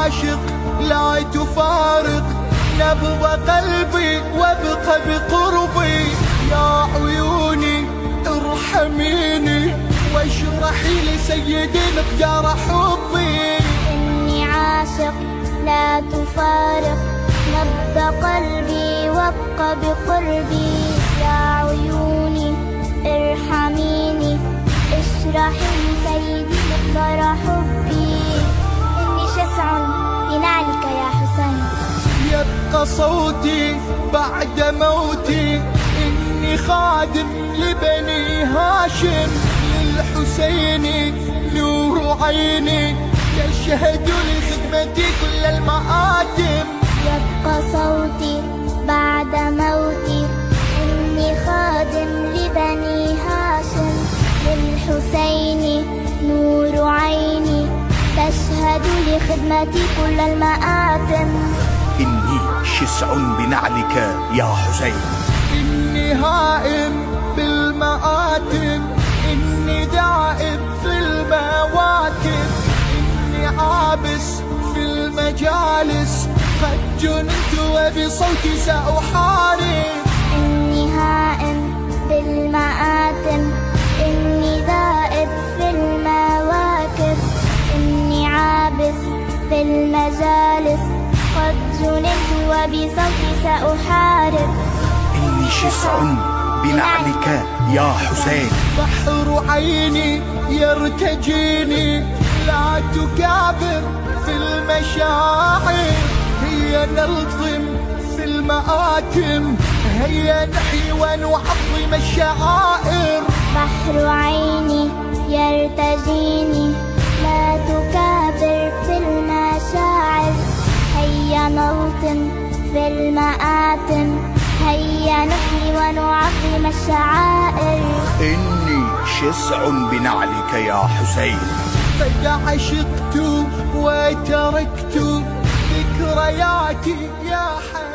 عاشق لا تفارق نبض قلبي وابقى بقربي. يا عيوني ارحميني واشرحي لي سيدي مقدار حبي. إني عاشق لا تفارق نبض قلبي وابقى بقربي. يا عيوني ارحميني اشرحي لي سيدي مقدار حبي. إني شسع بنعلك يا حسين. يبقى صوتي بعد موتي إني خادم لبني هاشم. للحسين نور عيني تشهد لخدمتي كل المآتم. يبقى صوتي بعد موتي إني خادم لبني هاشم. للحسين نور عيني تشهد لخدمتي كل المآتم. إني شسع بنعلك يا حسين. إني هائم بالمآتم إني دائب في المواكب. إني عابس في المجالس قد جننت وبصوتي سأحارب. إني هائم بالمآتم إني ذائب في المواكب. إني عابس في المجالس قد جننت وبصوتي سأحارب. إني شسع بنعلك يا حسين. بحر عيني يرتجيني لا تكابر في المشاعر. هيا نلطم في المآتم هيا نحيي ونعظم الشعائر. بحر عيني يرتجيني لا تكابر في المشاعر. هيا نلطم في المآتم هيا نحيي ونعظم الشعائر. إني شسع بنعلك يا حسين. قد عشقت وتركت ذكرياتي يا حبيبي.